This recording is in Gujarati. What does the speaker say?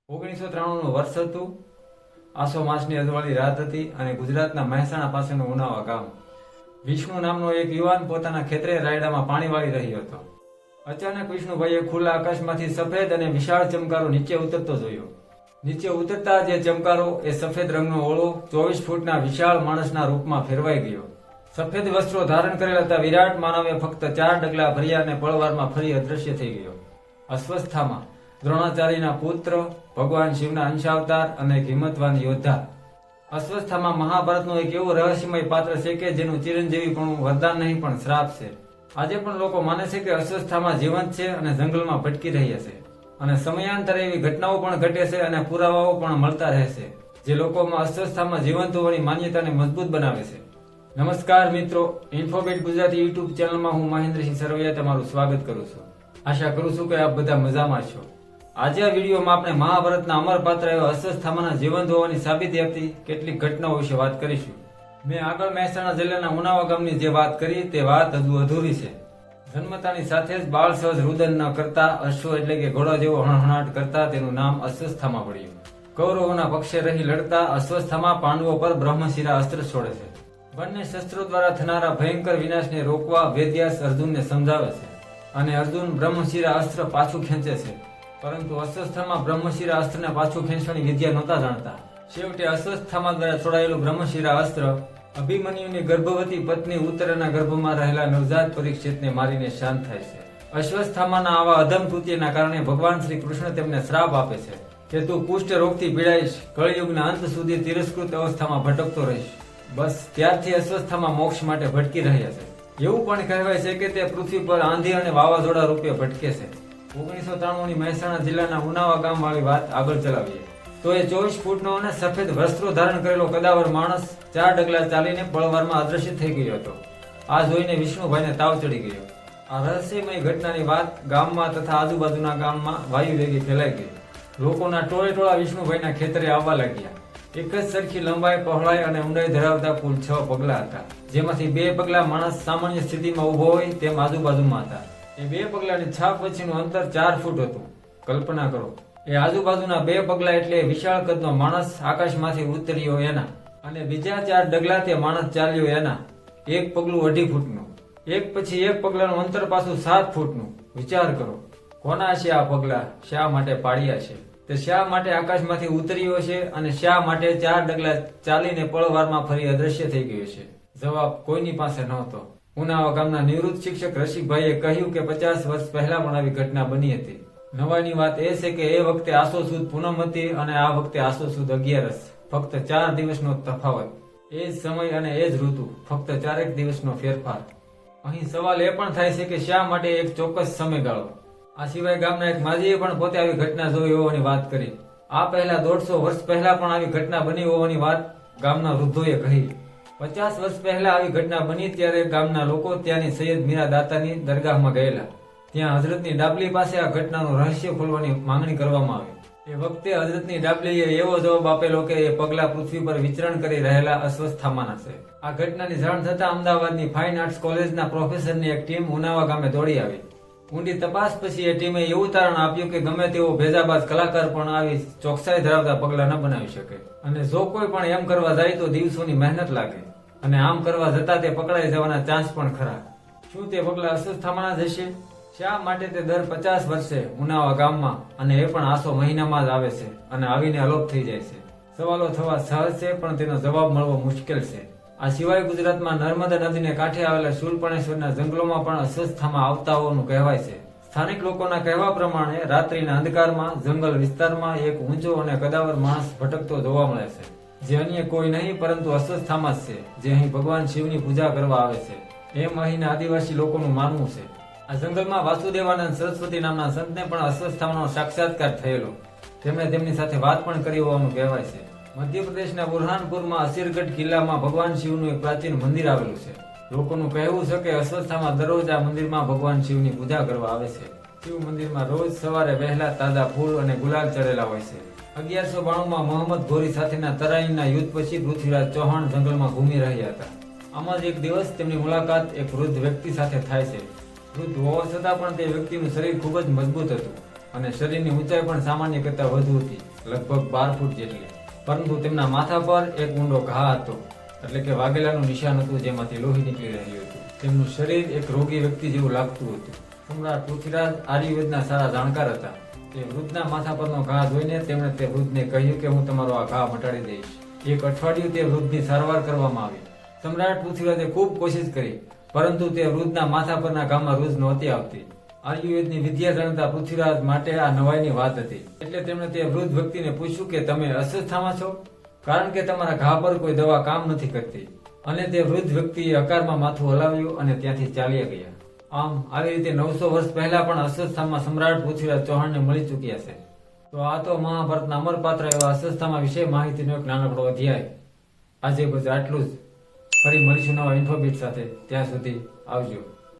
1993નું વર્ષ હતું. આસો માસની અજવાળી રાત હતી અને ગુજરાતના મહેસાણા પાસેનું ઉનાવા ગામ. વિષ્ણુ નામનો એક યુવાન પોતાના ખેતરે રાયડામાં પાણી વાળી રહ્યો હતો. અચાનક વિષ્ણુભાઈએ ખુલ્લા આકાશમાંથી સફેદ અને વિશાળ ચમકારો નીચે ઉતરતો જોયો. નીચે ઉતરતા જે ચમકારો એ સફેદ રંગનો ઓળો 24 ફૂટના વિશાળ માણસના રૂપમાં ફેરવાઈ ગયો. સફેદ વસ્ત્રો ધારણ કરેલ હતા વિરાટ માનવે ફક્ત 4 ડગલા ભર્યા અને પળવારમાં ફરી અદ્રશ્ય થઈ ગયો. અસ્વસ્થામાં દ્રોણાચાર્યના પુત્ર, ભગવાન શિવના અંશાવતાર અને એક હિંમતવાન યોદ્ધા. અસ્વસ્થામાં મહાભારતનું એક એવું રહસ્યમય પાત્ર છે કે જેનું ચિરંજીવી પણ વરદાન નહીં પણ શ્રાપ છે. આજે પણ લોકો માને છે કે અસ્વસ્થામાં જીવંત છે અને જંગલમાં ભટકી રહ્યા છે અને સમયાંતરે એવી ઘટનાઓ પણ ઘટે છે અને પુરાવાઓ પણ મળતા રહેશે જે લોકોમાં અસ્વસ્થામાં જીવંત હોવાની માન્યતાને મજબૂત બનાવે છે. નમસ્કાર મિત્રો, ઇન્ફોબીટ ગુજરાતી યુટ્યુબ ચેનલમાં હું મહેન્દ્રસિંહ સરવૈયા તમારું સ્વાગત કરું છું. આશા કરું છું કે આપ બધા મજામાં છો. આજે આ વિડીયોમાં આપણે મહાભારતના અમર પાત્ર એવા અસ્વસ્થામાના જીવંત હોવાની સાબિતી આપતી કેટલીક ઘટનાઓ વિશે વાત કરીશું. મેં આગળ મહેસાણા જિલ્લાના ઉનાવા ગામની જે વાત કરી તે વાત હજુ અધૂરી છે. જન્મતાની સાથે જ બાળ સહજ રુદન ન કરતા, અશ્વ એટલે કે ઘોડા જેવો હણહણાટ કરતા તેનું નામ અસ્વસ્થામા પડ્યું. કૌરવોના પક્ષે રહી લડતા અસ્વસ્થામા પાંડવો પર બ્રહ્મશિરા અસ્ત્ર છોડે છે. બંને શસ્ત્રો દ્વારા થનારા ભયંકર વિનાશને રોકવા વેદવ્યાસ અર્જુનને સમજાવે છે અને અર્જુન બ્રહ્મશિરા અસ્ત્ર પાછું ખેંચે છે. પરંતુ અસ્વસ્થામા બ્રહ્મશિરા અસ્ત્રને પાછું ખેંચવાની વિદ્યા નહોતા જાણતા. છેવટે અસ્વસ્થામા દ્વારા છોડાયેલું બ્રહ્મશિરા અસ્ત્ર અભિમન્યુની ગર્ભવતી પત્ની ઉત્તરાના ગર્ભમાં રહેલા નવજાત પરીક્ષિતને મારીને શાંત થાય છે. અશ્વસ્થામાના આવા અધમ કૃત્યના કારણે ભગવાન શ્રી કૃષ્ણ તેમને શ્રાપ આપે છે કે તું કુષ્ઠ રોગથી પીડાઈશ, કળિયુગના અંત સુધી તિરસ્કૃત અવસ્થામાં ભટકતો રહીશ. બસ ત્યારથી અસ્વસ્થામાં મોક્ષ માટે ભટકી રહ્યા છે. એવું પણ કહેવાય છે કે તે પૃથ્વી પર આંધી અને વાવાઝોડા રૂપે ભટકે છે. 1993ની મહેસાણા જિલ્લાના ઉનાવા ગામ વાળી વાત આગળ ચલાવીએ તો એ 24 ફૂટનો અને સફેદ વસ્ત્રો ધારણ કરેલો કદાવર માણસ 4 ડગલા ચાલીને પળવારમાં અદ્રશ્ય થઈ ગયો હતો. આ જોઈને વિષ્ણુભાઈને તાવ ચડી ગયો. આ રહસ્યમય ઘટનાની વાત ગામમાં તથા આજુબાજુના ગામમાં વાયુ વેગે ફેલાઈ ગઈ. લોકોના ટોળે ટોળા વિષ્ણુભાઈના ખેતરે આવવા લાગ્યા. એક જ સરખી લંબાઈ, પહોળાઈ અને ઊંડાઈ ધરાવતા કુલ 6 પગલા હતા, જેમાંથી 2 પગલા માણસ સામાન્ય સ્થિતિમાં ઉભો હોય તેમ આજુબાજુમાં હતા. એ 2 પગલાની છાપ વચ્ચેનું અંતર 4 ફૂટ હતું. કલ્પના કરો, એ આજુબાજુના 2 પગલા એટલે વિશાળ કદનો માણસ આકાશમાંથી ઉતર્યો એના, અને બીજા 4 ડગલા તે માણસ ચાલ્યો એના. એક પગલું 2.5 ફૂટનું, એક પછી એક પગલાનું અંતર પાછું 7 ફૂટનું. વિચાર કરો, કોના છે આ પગલા, શા માટે પાડ્યા છે, તે શા માટે આકાશમાંથી ઉતર્યો છે અને શા માટે 4 ડગલા ચાલીને પળવારમાં ફરી અદ્રશ્ય થઈ ગયો છે? જવાબ કોઈની પાસે નહોતો. ઉનાવા ગામના નિવૃત્ત શિક્ષક રસિકભાઈએ કહ્યું કે 50 વર્ષ પહેલા પણ આવી ઘટના બની હતી. નવાઈની વાત એ છે કે એ વખતે આસો સુદ પૂનમ હતી અને આ વખતે આસો સુદ 11. ફક્ત 4 દિવસનો તફાવત. એ જ સમય અને એ જ ઋતુ, ફક્ત 4 દિવસનો ફેરફાર. અહીં સવાલ એ પણ થાય છે કે શા માટે એક ચોક્કસ સમયગાળો? આ સિવાય ગામના એક માજીએ પણ પોતે આવી ઘટના જોઈ હોવાની વાત કરી. આ પહેલા 150 વર્ષ પહેલા પણ આવી ઘટના બની હોવાની વાત ગામના વૃદ્ધોએ કહી. 50 વર્ષ પહેલા આવી ઘટના બની ત્યારે ગામના લોકો ત્યાંની સૈયદ મીરા દાતાની દરગાહમાં ગયેલા. ત્યાં હજરતની ડાબલી પાસે આ ઘટનાનું રહસ્ય ખોલવાની માંગણી કરવામાં આવી. એ વખતે હજરતની ડાબલીએ એવો જવાબ આપેલો કે એ પગલા પૃથ્વી પર વિચરણ કરી રહેલા અસ્વસ્થામાના છે. આ ઘટનાની જાણ થતા અમદાવાદની ફાઇન આર્ટ્સ કોલેજના પ્રોફેસરની એક ટીમ ઉનાવા ગામે દોડી આવી. ઊંડી તપાસ પછી એ ટીમે એવું તારણ આપ્યું કે ગમે તેવો ભેજાબાજ કલાકાર પણ આવી ચોકસાઈ ધરાવતા પગલા ન બનાવી શકે, અને જો કોઈ પણ એમ કરવા જાય તો દિવસોની મહેનત લાગે, અને આમ કરવા જતા તે પકડાઈ જવાના ચાન્સ પણ ખરા. શું તે પગલા અસ્વસ્થામાના જ હશે? શા માટે તે દર 50 વર્ષે ઉનાવા ગામમાં, અને એ પણ આસો મહિનામાં જ આવે છે અને આવીને અલોપ થઈ જાય છે? સવાલો થવા સહજ છે પણ તેનો જવાબ મળવો મુશ્કેલ છે. આ સિવાય ગુજરાતમાં નર્મદા નદીને કાંઠે આવેલા શૂલપણેશ્વરના જંગલોમાં પણ અસ્વસ્થામાં આવતા હોવાનું કહેવાય છે. સ્થાનિક લોકોના કહેવા પ્રમાણે રાત્રિના અંધકારમાં જંગલ વિસ્તારમાં એક ઊંચો અને કદાવર માણસ ભટકતો જોવા મળે છે, જે અન્ય કોઈ નહીં પરંતુ અસ્વસ્થામાં જ છે, જે અહીં ભગવાન શિવની પૂજા કરવા આવે છે એમ અહીંના આદિવાસી લોકોનું માનવું છે. આ જંગલમાં વાસુદેવાનંદ સરસ્વતી નામના સંતને પણ અસ્વસ્થામાનો સાક્ષાત્કાર થયેલો. તેમણે તેમની સાથે વાત પણ કરી હોવાનું કહેવાય છે. મધ્યપ્રદેશના બુરહાનપુરમાં અસીરગઢ કિલ્લામાં ભગવાન શિવનું એક પ્રાચીન મંદિર આવેલું છે. લોકોનું કહેવું છે કે અસ્વસ્થામાં દરરોજ આ મંદિરમાં ભગવાન શિવની પૂજા કરવા આવે છે. શિવ મંદિરમાં રોજ સવારે વહેલા તાજા ફૂલ અને ગુલાલ ચડેલા હોય છે. 1192માં મોહમ્મદ ઘોરી સાથેના તરાઈનના યુદ્ધ પછી પૃથ્વીરાજ ચૌહાણ જંગલમાં ઘૂમી રહ્યા હતા. આમાં જ એક દિવસ તેમની મુલાકાત એક વૃદ્ધ વ્યક્તિ સાથે થાય છે. વૃદ્ધ હોવા છતાં પણ તે વ્યક્તિનું શરીર ખૂબ જ મજબૂત હતું અને શરીરની ઊંચાઈ પણ સામાન્ય કરતાં વધુ હતી, લગભગ 12 ફૂટ જેટલી. પરંતુ તેમના માથા પર એક ઊંડો ઘા હતો, એટલે કે વાગેલાનું નિશાન હતું જેમાંથી લોહી નીકળી રહ્યું હતું. તેમનું શરીર એક રોગી વ્યક્તિ જેવું લાગતું હતું. સમ્રાટ પૃથ્વીરાજ આયુર્વેદના સારા જાણકાર હતા. તે વૃદ્ધના માથા પરનો ઘા જોઈને તેમણે તે વૃદ્ધને કહ્યું કે હું તમારો આ ઘા મટાડી દઈશ. એક અઠવાડિયું તે વૃદ્ધની સારવાર કરવામાં આવી. સમ્રાટ પૃથ્વીરાજે ખૂબ કોશિશ કરી, પરંતુ તે વૃદ્ધના માથા પરના ઘામાં રૂઝ નહોતી આવતી. આયુર્વેદની વિદ્યા જાણતા પૃથ્વીરાજ માટે આ નવાઈની વાત હતી. એટલે તેમણે તે વૃદ્ધ વ્યક્તિને પૂછ્યું કે તમે અસ્વસ્થામાં છો, કારણ કે તમારા ઘા પર કોઈ દવા કામ નથી કરતી. અને તે વૃદ્ધ વ્યક્તિએ હકારમાં માથું હલાવ્યું અને ત્યાંથી ચાલ્યા ગયા. આમ આવી રીતે 900 વર્ષ પહેલા પણ અસ્વસ્થામાં સમ્રાટ પૃથ્વીરાજ ચૌહાણને મળી ચૂક્યા છે. તો આ તો મહાભારતના અમરપાત્ર એવા અસ્વસ્થામાં વિશે માહિતીનો એક નાનકડો અધ્યાય. આજે બસ આટલું જ. ફરી મળીશું નવા ઇન્ફોબીટ સાથે. ત્યાં સુધી આવજો.